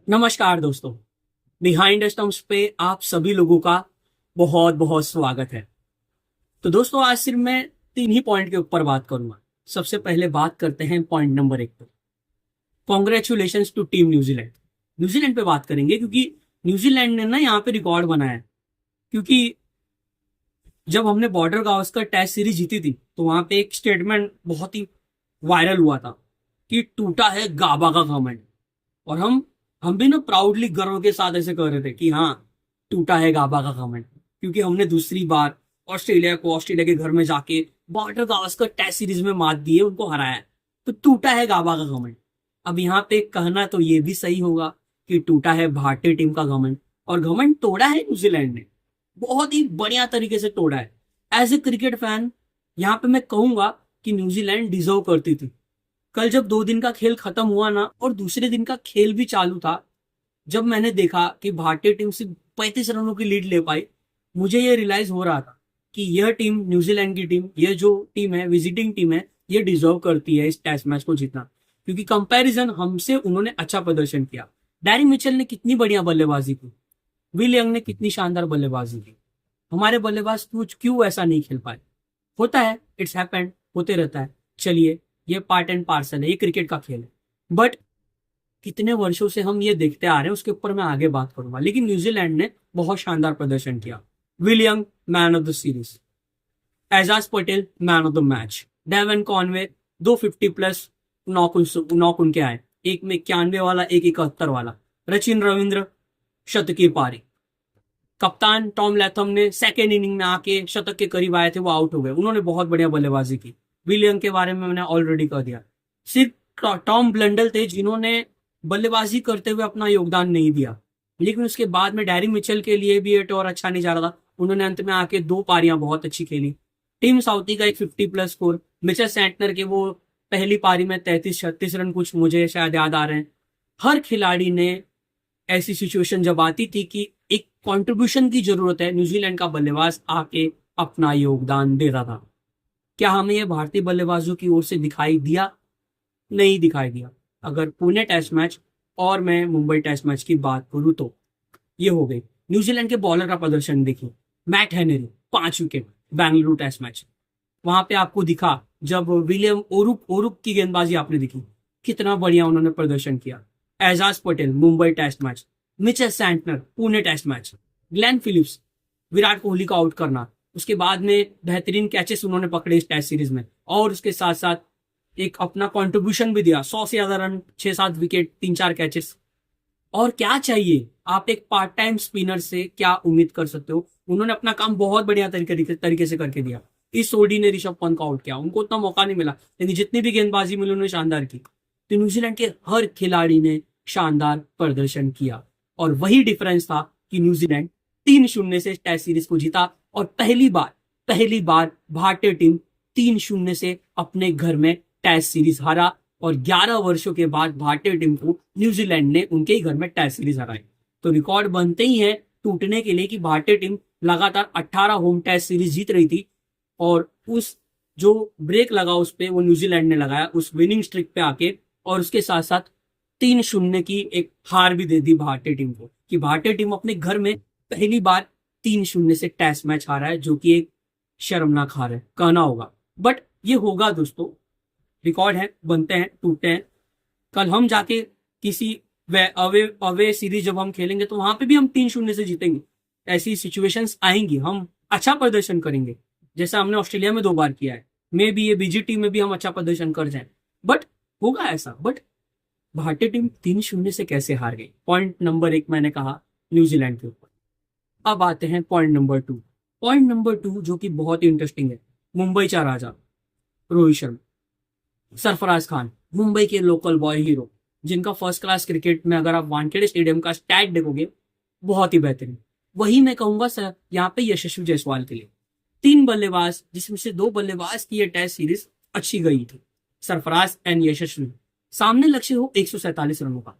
नमस्कार दोस्तों। Behind the stumps पे आप सभी लोगों का बहुत बहुत स्वागत है। तो दोस्तों, आज सिर्फ मैं 3 ही पॉइंट के ऊपर बात करूंगा। सबसे पहले बात करते हैं पॉइंट नंबर 1 पे। Congratulations to team New Zealand. New Zealand पे बात करेंगे क्योंकि न्यूजीलैंड ने ना यहाँ पे रिकॉर्ड बनाया है। क्योंकि जब हमने बॉर्डर गावस्कर टेस्ट सीरीज जीती थी तो वहां पे एक स्टेटमेंट बहुत ही वायरल हुआ था कि टूटा है गाबा का घमंड। और हम भी ना प्राउडली गर्व के साथ ऐसे कह रहे थे कि हाँ, टूटा है गाबा का घमंड, क्योंकि हमने दूसरी बार ऑस्ट्रेलिया के घर में जाके बॉर्डर गावस्कर टेस्ट सीरीज में मात दी है, उनको हराया है। तो टूटा है गाबा का घमंड। अब यहाँ पे कहना तो ये भी सही होगा कि टूटा है भारतीय टीम का घमंड। और घमंड तोड़ा है न्यूजीलैंड ने, बहुत ही बढ़िया तरीके से तोड़ा है। एज ए क्रिकेट फैन यहाँ पे मैं कहूंगा कि न्यूजीलैंड डिजर्व करती थी। कल जब 2 दिन का खेल खत्म हुआ ना और दूसरे दिन का खेल भी चालू था, जब मैंने देखा कि भारतीय टीम सिर्फ 35 रनों की लीड ले पाई, मुझे ये रियलाइज हो रहा था कि यह टीम, न्यूजीलैंड की टीम, ये जो टीम है, विजिटिंग टीम है, ये डिजर्व करती है इस टेस्ट मैच को जीतना। क्योंकि कंपैरिजन हमसे उन्होंने अच्छा प्रदर्शन किया। डैरी मिचेल ने कितनी बढ़िया बल्लेबाजी की, विल यंग ने कितनी शानदार बल्लेबाजी की। हमारे बल्लेबाज क्यों ऐसा नहीं खेल पाए? होता है, इट्स हैपेंड, होते रहता है। चलिए, ये पार्ट एंड पार्सल है, ये क्रिकेट का खेल है। बट कितने वर्षों से हम ये देखते आ रहे हैं, उसके ऊपर मैं आगे बात करूंगा। लेकिन न्यूजीलैंड ने बहुत शानदार प्रदर्शन किया। Will Young man of the series, Ajaz Patel man of the match, Devon Conway 250 plus knock उनके आए, एक में 91 वाला, एक 71 वाला। रचिन रविंद्र शतकीय पारी। कप्तान टॉम लैथम ने सेकेंड इनिंग में आके शतक के करीब आए थे, वो आउट हो गए। उन्होंने बहुत बढ़िया बल्लेबाजी की। विलियम के बारे में मैंने ऑलरेडी कह दिया। सिर्फ टॉम ब्लंडल थे जिन्होंने बल्लेबाजी करते हुए अपना योगदान नहीं दिया। लेकिन उसके बाद में डैरी मिचेल के लिए भी ये और अच्छा नहीं जा रहा था। उन्होंने अंत में आके 2 पारियां बहुत अच्छी खेली। टीम साउथी का एक 50 प्लस स्कोर, मिचेल सेंटनर के वो पहली पारी में 33-36 रन, कुछ मुझे शायद याद आ रहे हैं। हर खिलाड़ी ने ऐसी सिचुएशन जब आती थी कि एक कंट्रीब्यूशन की जरूरत है, न्यूजीलैंड का बल्लेबाज आके अपना योगदान दे रहा था। क्या हमें यह भारतीय बल्लेबाजों की ओर से दिखाई दिया? नहीं दिखाई दिया। अगर पुणे टेस्ट मैच और मैं मुंबई टेस्ट मैच की बात करूं तो ये हो गई। न्यूजीलैंड के बॉलर का प्रदर्शन देखिए। Matt Henry 5 wicket, Bengaluru test match. वहां पे आपको दिखा जब विलियम ओरुक की गेंदबाजी आपने देखी, कितना बढ़िया उन्होंने प्रदर्शन किया। Ajaz Patel Mumbai test match, Mitchell Santner Pune test match, Glenn Phillips Virat Kohli को आउट करना, उसके बाद में बेहतरीन कैचेस उन्होंने पकड़े इस टेस्ट सीरीज में। और उसके साथ साथ एक अपना कंट्रीब्यूशन भी दिया, 100 से ज्यादा रन, 6-7 विकेट, 3-4 कैचेस। और क्या चाहिए? आप एक पार्ट टाइम स्पिनर से क्या उम्मीद कर सकते हो? उन्होंने अपना काम बहुत बढ़िया तरीके से करके दिया। इस सोडी ने ऋषभ पंत को आउट किया, उनको उतना मौका नहीं मिला, लेकिन जितनी भी गेंदबाजी मिली उन्होंने शानदार की। तो न्यूजीलैंड के हर खिलाड़ी ने शानदार प्रदर्शन किया और वही डिफरेंस था कि न्यूजीलैंड 3-0 से टेस्ट सीरीज को जीता। और पहली बार भारतीय टीम 3-0 से अपने घर में टेस्ट सीरीज हारा। और 11 वर्षों के बाद भारतीय टीम को न्यूजीलैंड ने उनके ही घर में टेस्ट सीरीज हराई। तो रिकॉर्ड बनते ही है टूटने के लिए कि भारतीय टीम लगातार 18 होम टेस्ट सीरीज जीत रही थी और उस जो ब्रेक लगा उस पे वो न्यूजीलैंड ने लगाया, उस विनिंग स्ट्रिक पे आके। और उसके साथ साथ 3-0 की एक हार भी दे दी भारतीय टीम को, कि भारतीय टीम अपने घर में पहली बार 3-0 से टेस्ट मैच हारा है, जो कि एक शर्मनाक हार है कहना होगा। बट ये होगा दोस्तों, रिकॉर्ड है, बनते हैं, टूटते हैं। कल हम जाके किसी अवे सीरीज जब हम खेलेंगे तो वहां पे भी हम 3-0 से जीतेंगे। ऐसी सिचुएशंस आएंगी, हम अच्छा प्रदर्शन करेंगे जैसा हमने ऑस्ट्रेलिया में 2 बार किया है। मे बी ये बीजीटी में भी हम अच्छा प्रदर्शन कर जाए, बट होगा ऐसा। बट भारतीय टीम 3-0 से कैसे हार गई? पॉइंट नंबर 1 मैंने कहा न्यूजीलैंड के ऊपर। अब आते हैं पॉइंट नंबर 2। पॉइंट नंबर 2 जो कि बहुत ही इंटरेस्टिंग है। मुंबई का राजा रोहित शर्मा, सरफराज खान, मुंबई के लोकल बॉय हीरो, जिनका फर्स्ट क्लास क्रिकेट में अगर आप वानखेड़े स्टेडियम का स्टैट देखोगे, बहुत ही बेहतरीन। वही मैं कहूंगा सर यहाँ पे यशस्वी जायसवाल के लिए। 3 बल्लेबाज, जिसमें से 2 बल्लेबाज की ये टेस्ट सीरीज अच्छी गई थी, सरफराज एंड यशस्वी। सामने लक्ष्य हो 147 रनों का।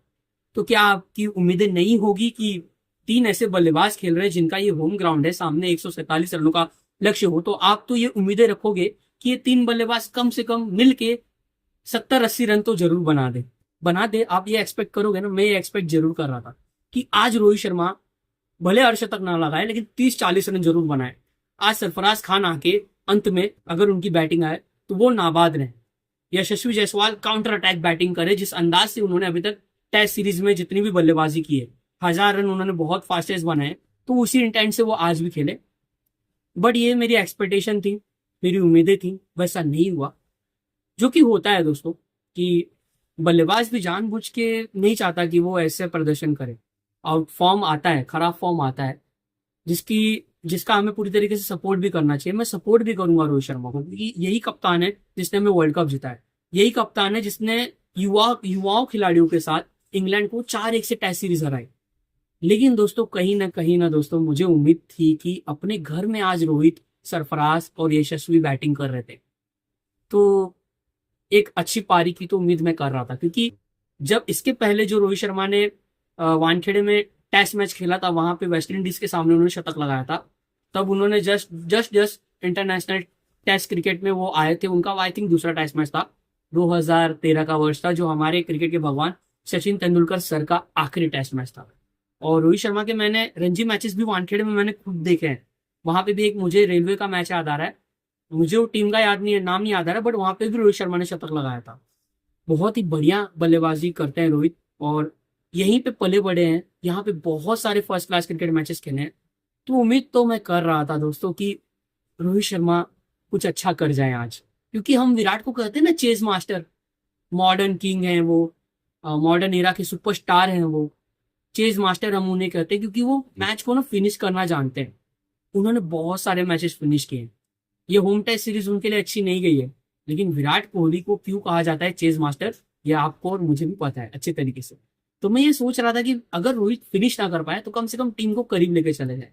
तो क्या आपकी उम्मीदें नहीं होगी कि 3 ऐसे बल्लेबाज खेल रहे हैं जिनका ये होम ग्राउंड है, सामने 147 रनों का लक्ष्य हो, तो आप तो ये उम्मीदें रखोगे कि ये 3 बल्लेबाज कम से कम मिलके 70-80 रन तो जरूर बना दे। बना दे, आप ये एक्सपेक्ट करोगे ना, मैं ये एक्सपेक्ट जरूर कर रहा था कि आज रोहित शर्मा भले अर्शतक ना लगाए लेकिन 30-40 रन जरूर बनाए। आज सरफराज खान आके अंत में अगर उनकी बैटिंग आए तो वो नाबाद रहे। यशस्वी जायसवाल काउंटर अटैक बैटिंग करे, जिस अंदाज से उन्होंने अभी तक टेस्ट सीरीज में जितनी भी बल्लेबाजी की है, 1000 रन उन्होंने बहुत फास्टेस्ट बनाए, तो उसी इंटेंट से वो आज भी खेले। बट ये मेरी एक्सपेक्टेशन थी, मेरी उम्मीदें थी, वैसा नहीं हुआ। जो कि होता है दोस्तों कि बल्लेबाज भी जानबूझ के नहीं चाहता कि वो ऐसे प्रदर्शन करे। आउट फॉर्म आता है, खराब फॉर्म आता है, जिसकी जिसका हमें पूरी तरीके से सपोर्ट भी करना चाहिए। मैं सपोर्ट भी करूंगा रोहित शर्मा को, क्योंकि यही कप्तान है जिसने हमें वर्ल्ड कप जिताया। यही कप्तान है जिसने युवाओं खिलाड़ियों के साथ इंग्लैंड को 4-1 से टेस्ट सीरीज हराई। लेकिन दोस्तों कहीं ना दोस्तों मुझे उम्मीद थी कि अपने घर में आज रोहित, सरफराज और यशस्वी बैटिंग कर रहे थे, तो एक अच्छी पारी की तो उम्मीद मैं कर रहा था। क्योंकि जब इसके पहले जो रोहित शर्मा ने वानखेड़े में टेस्ट मैच खेला था, वहां पे वेस्ट इंडीज के सामने उन्होंने शतक लगाया था, तब उन्होंने जस्ट इंटरनेशनल टेस्ट क्रिकेट में वो आए थे। उनका आई थिंक दूसरा टेस्ट मैच था, 2013 का वर्ष था, जो हमारे क्रिकेट के भगवान सचिन तेंदुलकर सर का आखिरी टेस्ट मैच था। और रोहित शर्मा के मैंने रणजी मैचेस भी वानखेड़े में मैंने खुद देखे हैं। वहां पे भी एक मुझे रेलवे का मैच याद आ रहा है, मुझे वो टीम का याद नहीं है, नाम नहीं याद आ रहा, बट वहां पे भी रोहित शर्मा ने शतक लगाया था। बहुत ही बढ़िया बल्लेबाजी करते हैं रोहित, और यहीं पे पले बड़े हैं, यहाँ पे बहुत सारे फर्स्ट क्लास क्रिकेट मैचेस खेले हैं। तो उम्मीद तो मैं कर रहा था दोस्तों कि रोहित शर्मा कुछ अच्छा कर जाए आज, क्योंकि हम विराट को कहते हैं ना चेज मास्टर, मॉडर्न किंग है वो, मॉडर्न एरा के सुपरस्टार हैं वो। चेज मास्टर हम उन्हें कहते हैं क्योंकि वो मैच को ना फिनिश करना जानते हैं। उन्होंने बहुत सारे मैचेस फिनिश किए हैं। ये होम टेस्ट सीरीज उनके लिए अच्छी नहीं गई है, लेकिन विराट कोहली को क्यों कहा जाता है चेज मास्टर, ये आपको और मुझे भी पता है अच्छे तरीके से। तो मैं ये सोच रहा था कि अगर रोहित फिनिश ना कर पाए तो कम से कम टीम को करीब लेके चले जाए,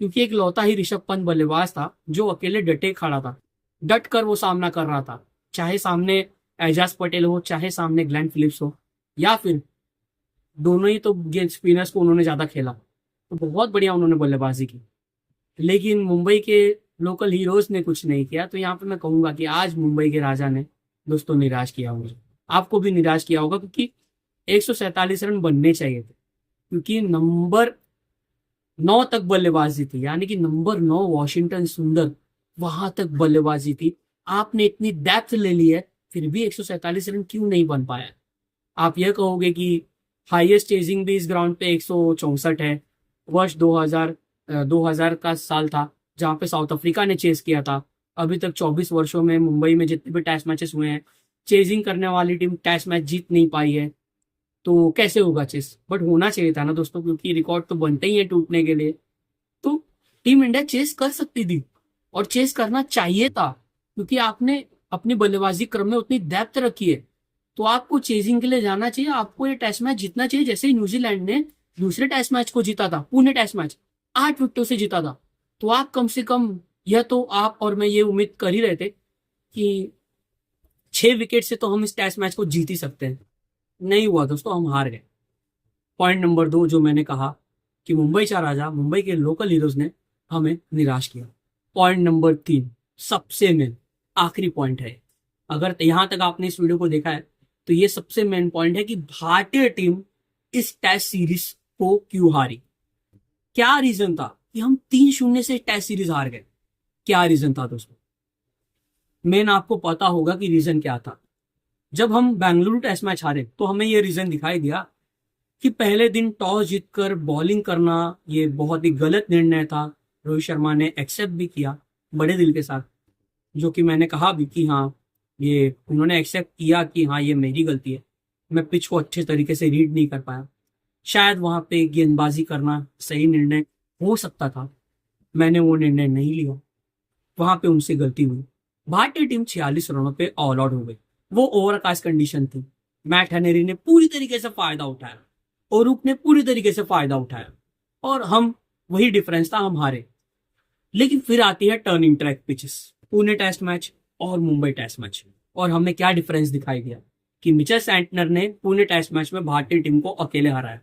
क्योंकि एक लौता ही ऋषभ पंत बल्लेबाज था जो अकेले डटे खड़ा था, डट कर वो सामना कर रहा था। चाहे सामने एजाज पटेल हो, चाहे सामने ग्लेन फिलिप्स हो, या फिर दोनों ही तो गेंद स्पिनर्स को उन्होंने ज्यादा खेला, तो बहुत बढ़िया उन्होंने बल्लेबाजी की। लेकिन मुंबई के लोकल हीरोज ने कुछ नहीं किया। तो यहाँ पे मैं कहूंगा कि आज मुंबई के राजा ने दोस्तों निराश किया मुझे, आपको भी निराश किया होगा, क्योंकि 147 रन बनने चाहिए थे। क्योंकि नंबर 9 तक बल्लेबाजी थी, यानी कि नंबर 9 वॉशिंगटन सुंदर, वहां तक बल्लेबाजी थी। आपने इतनी डेप्थ ले ली है, फिर भी 147 रन क्यों नहीं बन पाया। आप यह कहोगे कि हाईएस्ट चेजिंग भी इस ग्राउंड पे 164 है। वर्ष 2000 का साल था जहां पे साउथ अफ्रीका ने चेस किया था। अभी तक 24 वर्षों में मुंबई में जितने भी टेस्ट मैचेस हुए हैं, चेजिंग करने वाली टीम टेस्ट मैच जीत नहीं पाई है। तो कैसे होगा चेस, बट होना चाहिए था ना दोस्तों, क्योंकि रिकॉर्ड तो बनते ही है टूटने के लिए। तो टीम इंडिया चेस कर सकती थी और चेस करना चाहिए था, क्योंकि आपने अपनी बल्लेबाजी क्रम में उतनी डेप्थ रखी है, तो आपको चेजिंग के लिए जाना चाहिए, आपको ये टेस्ट मैच जीतना चाहिए। जैसे ही न्यूजीलैंड ने दूसरे टेस्ट मैच को जीता था, पुणे टेस्ट मैच 8 विकेटों से जीता था, तो आप कम से कम, यह तो आप और मैं ये उम्मीद कर ही रहे थे कि 6 विकेट से तो हम इस टेस्ट मैच को जीत ही सकते हैं। नहीं हुआ दोस्तों, हम हार गए। पॉइंट नंबर 2 जो मैंने कहा कि मुंबई का राजा, मुंबई के लोकल हीरोज ने हमें निराश किया। पॉइंट नंबर 3 सबसे मेन आखिरी पॉइंट है। अगर यहां तक आपने इस वीडियो को देखा है तो ये सबसे मेन पॉइंट है कि भारतीय टीम इस टेस्ट सीरीज को क्यों हारी। क्या रीजन था कि हम 3-0 से टेस्ट सीरीज हार गए? क्या रीजन था दोस्तों? मेन आपको पता होगा कि रीजन क्या था। जब हम बेंगलुरु टेस्ट मैच हारे तो हमें यह रीजन दिखाई दिया कि पहले दिन टॉस जीतकर बॉलिंग करना ये बहुत ही गलत निर्णय था। रोहित शर्मा ने एक्सेप्ट भी किया बड़े दिल के साथ, जो कि मैंने कहा भी कि हाँ, ये उन्होंने एक्सेप्ट किया कि हाँ ये मेरी गलती है, मैं पिच को अच्छे तरीके से रीड नहीं कर पाया। शायद वहां पे गेंदबाजी करना सही निर्णय हो सकता था, मैंने वो निर्णय नहीं लिया, वहां पे उनसे गलती हुई। भारतीय टीम 46 रनों पे ऑल आउट हो गई। वो ओवरकास्ट कंडीशन थी, मैट हेनरी ने पूरी तरीके से फायदा उठाया, ओरुक ने पूरी तरीके से फायदा उठाया, और हम, वही डिफरेंस था, हम हारे। लेकिन फिर आती है turning track pitches, Pune test match और मुंबई टेस्ट मैच, और हमें क्या डिफरेंस दिखाई दिया कि मिचेल सैंटनर ने पुणे टेस्ट मैच में भारतीय टीम को अकेले हराया।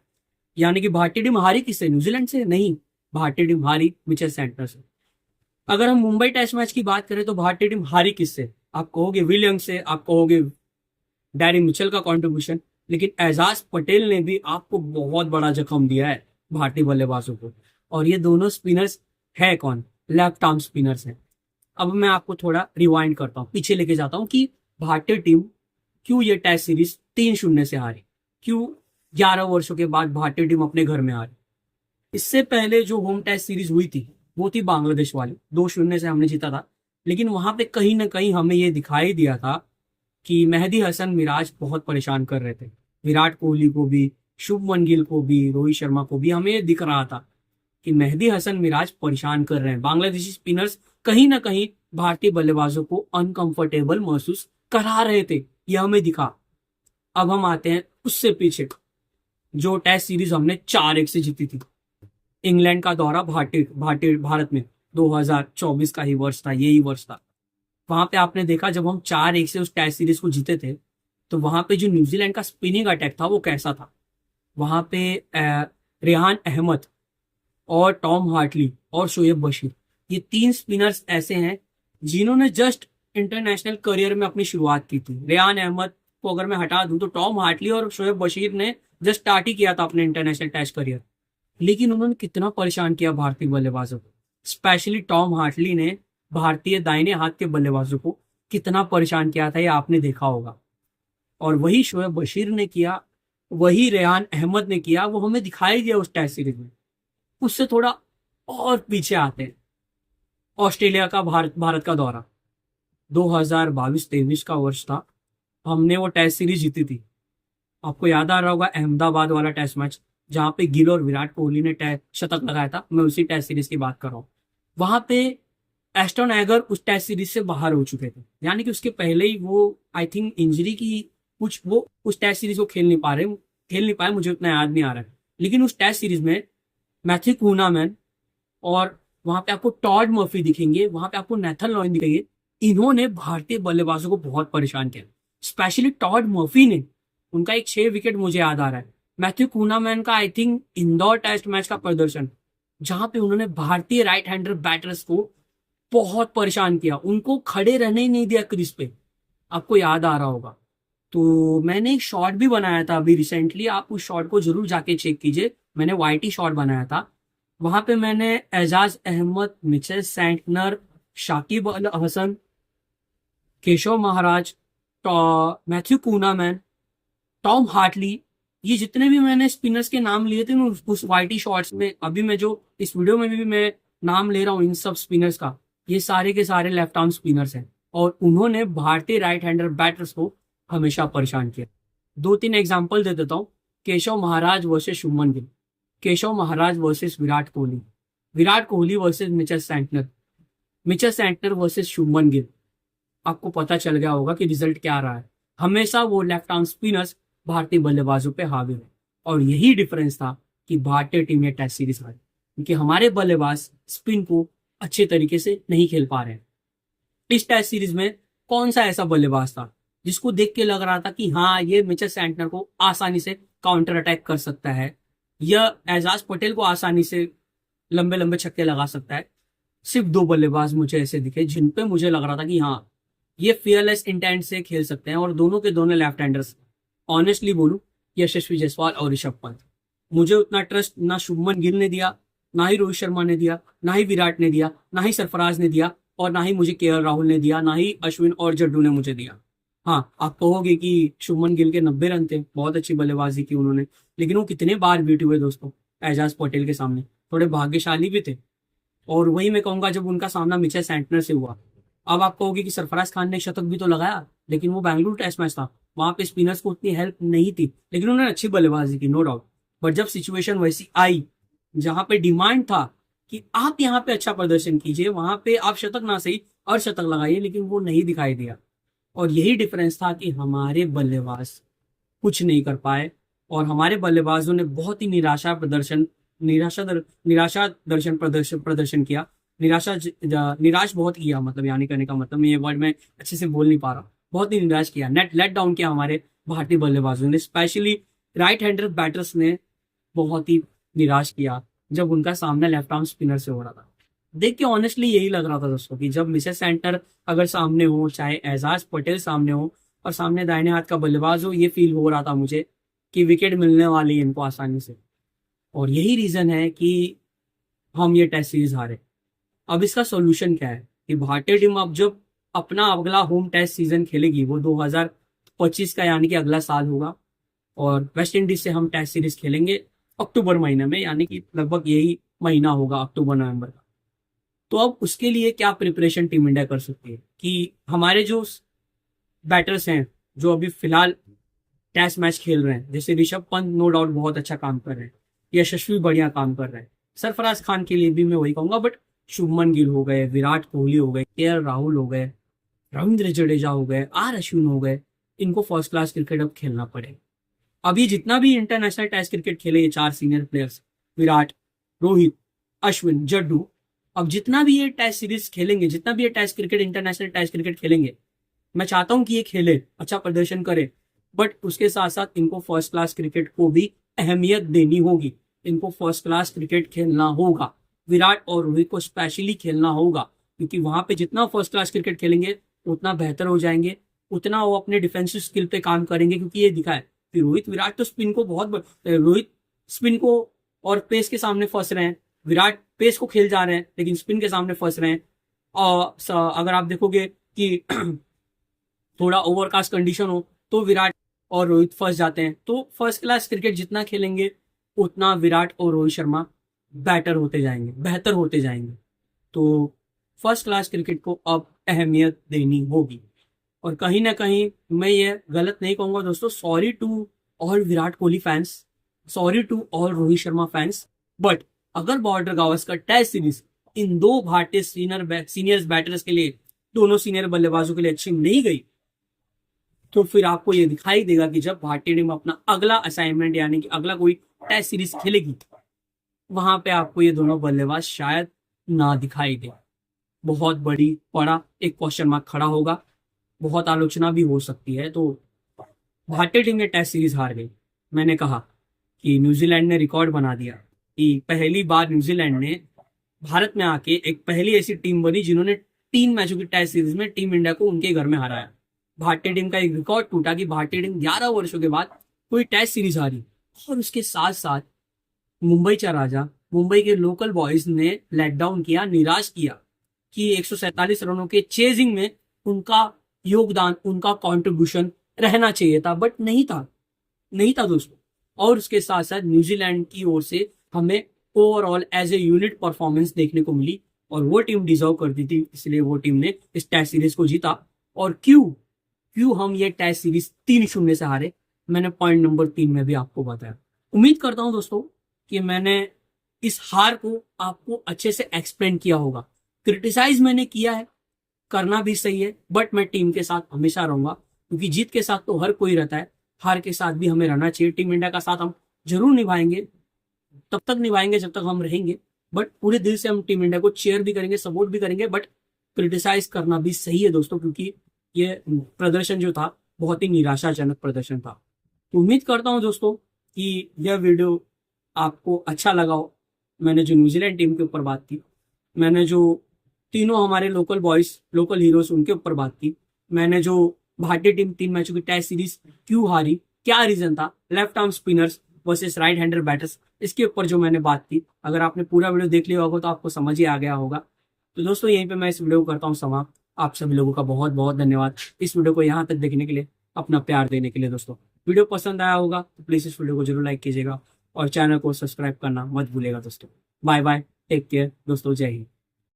यानी कि भारतीय टीम हारी किससे? न्यूजीलैंड से नहीं, भारतीय टीम हारी मिचेल सैंटनर से। अगर हम मुंबई टेस्ट मैच की बात करें तो भारतीय टीम हारी किससे? आप कहोगे विलियम्स से, आप कहोगे डैरी मिचेल का कंट्रीब्यूशन, लेकिन एजाज पटेल ने भी आपको बहुत बड़ा जख्म दिया है भारतीय बल्लेबाजों को। और ये दोनों स्पिनर्स है कौन? लेफ्ट आर्म स्पिनर्स हैं। अब मैं आपको थोड़ा रिवाइंड करता हूँ, पीछे लेके जाता हूँ कि भारतीय टीम क्यों ये टेस्ट सीरीज 3-0 से हारी, क्यों 11 वर्षों के बाद भारतीय टीम अपने घर में हारी। इससे पहले जो होम टेस्ट सीरीज हुई थी वो थी बांग्लादेश वाली, 2-0 से हमने जीता था। लेकिन वहां पे कहीं ना कहीं हमें ये दिखाई दिया था कि मेहदी हसन मिराज बहुत परेशान कर रहे थे, विराट कोहली को भी, शुभमन गिल को भी, रोहित शर्मा को भी। हमें ये दिख रहा था कि मेहदी हसन मिराज परेशान कर रहे हैं। बांग्लादेशी स्पिनर्स कहीं ना कहीं भारतीय बल्लेबाजों को अनकंफर्टेबल महसूस करा रहे थे, यह हमें दिखा। अब हम आते हैं उससे पीछे, जो टेस्ट सीरीज हमने 4-1 से जीती थी। इंग्लैंड का दौरा भारत में 2024 का ही वर्ष था, यही वर्ष था। वहां पे आपने देखा जब हम 4-1 से उस टेस्ट सीरीज को जीते थे, तो वहां पे जो न्यूजीलैंड का स्पिनिंग अटैक था वो कैसा था। वहां पे रेहान अहमद और टॉम हार्टली और शोएब बशीर, ये 3 स्पिनर्स ऐसे हैं जिन्होंने जस्ट इंटरनेशनल करियर में अपनी शुरुआत की थी। रेहान अहमद को अगर मैं हटा दूं तो टॉम हार्टली और शोएब बशीर ने जस्ट स्टार्ट ही किया था अपने इंटरनेशनल टेस्ट करियर। लेकिन उन्होंने कितना परेशान किया भारतीय बल्लेबाजों को। स्पेशली टॉम हार्टली ने भारतीय दाहिने हाथ के बल्लेबाजों को कितना परेशान किया था, ये आपने देखा होगा। और वही शोएब बशीर ने किया, वही रेहान अहमद ने किया, वो हमें दिखाई दिया उस टेस्ट सीरीज में। उससे थोड़ा और पीछे आते हैं, ऑस्ट्रेलिया का भारत का दौरा 2022-23 का वर्ष था। हमने वो टेस्ट सीरीज जीती थी। आपको याद आ रहा होगा अहमदाबाद वाला टेस्ट मैच, जहां पे गिल और विराट कोहली ने शतक लगाया था। मैं उसी टेस्ट सीरीज की बात कर रहा हूँ। वहां पे एस्टन एगर उस टेस्ट सीरीज से बाहर हो चुके थे, यानी कि उसके पहले ही वो आई थिंक इंजरी की कुछ, वो उस टेस्ट सीरीज को खेल नहीं पाए, मुझे उतना याद नहीं आ रहा है। लेकिन उस टेस्ट सीरीज में मैथ्यू कूनामैन और वहां पे आपको टॉड मर्फी दिखेंगे, वहां पे आपको नेथन लॉयन दिखेंगे। इन्होंने भारतीय बल्लेबाजों को बहुत परेशान किया। स्पेशली टॉड मर्फी ने, उनका एक 6 विकेट मुझे याद आ रहा है। मैथ्यू कूनामैन का I think Indore test match का प्रदर्शन, जहां पे उन्होंने भारतीय राइट हैंडर बैटर्स को बहुत परेशान किया, उनको खड़े रहने ही नहीं दिया क्रीज पे। आपको याद आ रहा होगा। तो मैंने एक शॉट भी बनाया था अभी रिसेंटली, आप उस शॉट को जरूर जाके चेक कीजिए। मैंने वाइटी शॉट बनाया था। वहां पे मैंने Ejaz Ahmad, Mitchell Santner, Shakib Al Hasan, Keshav Maharaj, Matthew कूनामैन, Tom Hartley, ये जितने भी मैंने स्पिनर्स के नाम लिए थे उस वाइटी शॉट्स में, अभी मैं जो इस वीडियो में भी मैं नाम ले रहा हूँ इन सब स्पिनर्स का, ये सारे के सारे लेफ्ट आर्म स्पिनर्स हैं। और उन्होंने भारतीय राइट हैंडर बैटर्स को हमेशा परेशान किया। 2-3 एग्जाम्पल दे देता हूँ। Keshav Maharaj versus Shubman Gill, Keshav Maharaj versus Virat Kohli, Virat Kohli versus Mitchell Santner, Mitchell Santner versus Shubman Gill. आपको पता चल गया होगा कि रिजल्ट क्या रहा है। हमेशा वो लेफ्ट आर्म स्पिनर्स भारतीय बल्लेबाजों पे हावी है। और यही डिफरेंस था कि भारतीय टीम ने टेस्ट सीरीज हारी, क्योंकि हमारे बल्लेबाज स्पिन को अच्छे तरीके से नहीं खेल पा रहे हैं। इस टेस्ट सीरीज में कौन सा ऐसा बल्लेबाज था जिसको देख के लग रहा था कि हाँ, ये मिचेल सैंटनर को आसानी से काउंटर अटैक कर सकता है, या एजाज पटेल को आसानी से लंबे लंबे छक्के लगा सकता है। सिर्फ 2 बल्लेबाज मुझे ऐसे दिखे जिन पे मुझे लग रहा था कि हाँ, ये फियरलेस इंटेंट से खेल सकते हैं, और दोनों के दोनों लेफ्ट हैंडर्स। ऑनेस्टली बोलूं, यशस्वी जायसवाल और ऋषभ पंत। मुझे उतना ट्रस्ट ना शुभमन गिल ने दिया, ना ही रोहित शर्मा ने दिया, ना ही विराट ने दिया, ना ही सरफराज ने दिया, और ना ही मुझे केएल राहुल ने दिया, ना ही अश्विन और जड्डू ने मुझे दिया। हाँ, आप कहोगे कि शुभमन गिल के 90 रन थे, बहुत अच्छी बल्लेबाजी की उन्होंने, लेकिन वो कितने बार बीट हुए दोस्तों एजाज पटेल के सामने, थोड़े भाग्यशाली भी थे। और वही मैं कहूंगा जब उनका सामना मिचेल सैंटनर से हुआ। अब आप कहोगे कि सरफराज खान ने शतक भी तो लगाया, लेकिन वो बेंगलुरु टेस्ट मैच था, वहां पे स्पिनर्स को उतनी हेल्प नहीं थी, लेकिन उन्होंने अच्छी बल्लेबाजी की, नो डाउट। बट जब सिचुएशन वैसी आई जहां पे डिमांड था कि आप यहाँ पे अच्छा प्रदर्शन कीजिए, वहां पे आप शतक ना सही और शतक लगाइए, लेकिन वो नहीं दिखाई दिया। और यही डिफरेंस था कि हमारे बल्लेबाज कुछ नहीं कर पाए, और हमारे बल्लेबाजों ने बहुत ही निराशा प्रदर्शन किया। निराश बहुत किया, मतलब यानी कहने का मतलब, ये वर्ड मैं अच्छे से बोल नहीं पा रहा, बहुत ही निराश किया, लेट डाउन किया हमारे भारतीय बल्लेबाजों ने। स्पेशली राइट हैंडर बैटर्स ने बहुत ही निराश किया जब उनका सामना लेफ्ट आर्म स्पिनर से हो रहा था। देख के ऑनेस्टली यही लग रहा था दोस्तों कि जब मिचेल सैंटनर अगर सामने हो, चाहे एजाज पटेल सामने हो, और सामने दाहिने हाथ का बल्लेबाज हो, ये फील हो रहा था मुझे कि विकेट मिलने वाली है इनको आसानी से। और यही रीज़न है कि हम ये टेस्ट सीरीज हारे। अब इसका सॉल्यूशन क्या है कि भारतीय टीम अब जब अपना अगला होम टेस्ट सीजन खेलेगी वो 2025 का यानी कि अगला साल होगा, और वेस्ट इंडीज से हम टेस्ट सीरीज खेलेंगे अक्टूबर महीने में, यानी कि लगभग यही महीना होगा अक्टूबर नवंबर का। तो अब उसके लिए क्या प्रिपरेशन टीम इंडिया कर सकती है कि हमारे जो बैटर्स हैं जो अभी फिलहाल टेस्ट मैच खेल रहे हैं, जैसे ऋषभ पंत नो डाउट बहुत अच्छा काम कर रहे हैं, यशस्वी बढ़िया काम कर रहे हैं, सरफराज खान के लिए भी मैं वही कहूंगा, बट शुभमन गिल हो गए, विराट कोहली हो गए, के राहुल हो गए, रविंद्र जडेजा हो गए, आर अश्विन हो गए, इनको फर्स्ट क्लास क्रिकेट अब खेलना पड़ेगा। अभी जितना भी इंटरनेशनल टेस्ट क्रिकेट खेले ये 4 सीनियर प्लेयर्स, विराट, रोहित, अश्विन, जड्डू, अब जितना भी ये टेस्ट सीरीज खेलेंगे, जितना भी ये test cricket, international test cricket खेलेंगे, मैं चाहता हूं कि ये खेले, अच्छा प्रदर्शन करे, बट उसके साथ साथ इनको फर्स्ट क्लास क्रिकेट को भी अहमियत देनी होगी। इनको फर्स्ट क्लास क्रिकेट खेलना होगा, विराट और रोहित को स्पेशली खेलना होगा, क्योंकि वहां पे जितना फर्स्ट क्लास क्रिकेट खेलेंगे उतना बेहतर हो जाएंगे, उतना वो अपने डिफेंसिव स्किल पे काम करेंगे। क्योंकि ये दिखा है कि रोहित विराट तो स्पिन को रोहित स्पिन को और पेस के सामने फंस रहे हैं, विराट पेस को खेल जा रहे हैं लेकिन स्पिन के सामने फंस रहे हैं। और अगर आप देखोगे कि थोड़ा ओवरकास्ट कंडीशन हो तो विराट और रोहित फंस जाते हैं। तो फर्स्ट क्लास क्रिकेट जितना खेलेंगे उतना विराट और रोहित शर्मा बेटर होते जाएंगे, बेहतर होते जाएंगे। तो फर्स्ट क्लास क्रिकेट को अब अहमियत देनी होगी। और कहीं ना कहीं मैं ये गलत नहीं कहूंगा दोस्तों, sorry to all Virat Kohli fans, sorry to all Rohit Sharma fans, but अगर बॉर्डर गावस्कर टेस्ट सीरीज इन 2 भारतीय सीनियर्स बैटर्स के लिए, दोनों सीनियर बल्लेबाजों के लिए अच्छी नहीं गई, तो फिर आपको ये दिखाई देगा कि जब भारतीय टीम अपना अगला असाइनमेंट यानी कि अगला कोई टेस्ट सीरीज खेलेगी, वहां पे आपको ये दोनों बल्लेबाज शायद ना दिखाई दे। बहुत बड़ा एक क्वेश्चन मार्क खड़ा होगा, बहुत आलोचना भी हो सकती है। तो भारतीय टीम ने टेस्ट सीरीज हार गई। मैंने कहा कि न्यूजीलैंड ने रिकॉर्ड बना दिया कि पहली बार न्यूजीलैंड ने भारत में आके एक पहली ऐसी टीम बनी जिन्होंने 3 मैचों की टेस्ट सीरीज में टीम इंडिया को उनके घर में हराया। भारतीय टीम का एक रिकॉर्ड टूटा कि भारतीय टीम 11 वर्षों के बाद कोई टेस्ट सीरीज हारी। और उसके साथ साथ मुंबई चा राजा, मुंबई के लोकल बॉयज ने लेट डाउन किया, निराश किया कि 147 रनों के चेजिंग में उनका योगदान, उनका कंट्रीब्यूशन रहना चाहिए था, बट नहीं था दोस्तों। और उसके साथ साथ न्यूजीलैंड की ओर से हमें overall as a unit performance देखने को मिली, और वो टीम डिजर्व करती थी, इसलिए वो टीम ने इस टेस्ट सीरीज को जीता। और क्यों हम ये टेस्ट सीरीज 3-0 से हारे, मैंने पॉइंट नंबर 3 में भी आपको बताया। उम्मीद करता हूं दोस्तों कि मैंने इस हार को आपको अच्छे से एक्सप्लेन किया होगा। क्रिटिसाइज मैंने किया है, करना भी सही है, बट मैं टीम के साथ हमेशा रहूंगा, क्योंकि जीत के साथ तो हर कोई रहता है, हार के साथ भी हमें रहना चाहिए। टीम इंडिया का साथ हम जरूर निभाएंगे, तब तक निभाएंगे जब तक हम रहेंगे, बट पूरे दिल से हम टीम इंडिया को चेयर भी करेंगे, सपोर्ट भी करेंगे, बट क्रिटिसाइज करना भी सही है दोस्तों, क्योंकि ये प्रदर्शन जो था बहुत ही निराशाजनक प्रदर्शन था। तो उम्मीद करता हूं दोस्तों कि यह वीडियो आपको अच्छा लगा हो। मैंने जो न्यूजीलैंड टीम के ऊपर बात की, मैंने जो तीनों हमारे लोकल बॉयज, लोकल हीरोज उनके ऊपर बात की, मैंने जो भारतीय टीम 3 मैचों की टेस्ट सीरीज क्यों हारी, क्या रीजन था, left arm spinners versus right hander batters, इसके ऊपर जो मैंने बात की, अगर आपने पूरा वीडियो देख लिया होगा तो आपको समझ ही आ गया होगा। तो दोस्तों यहीं पे मैं इस वीडियो को करता हूँ समाप्त। आप सभी लोगों का बहुत बहुत धन्यवाद इस वीडियो को यहाँ तक देखने के लिए, अपना प्यार देने के लिए। दोस्तों वीडियो पसंद आया होगा तो प्लीज इस वीडियो को जरूर लाइक कीजिएगा और चैनल को सब्सक्राइब करना मत भूलिएगा दोस्तों। बाय बाय, टेक केयर दोस्तों, जय हिंद।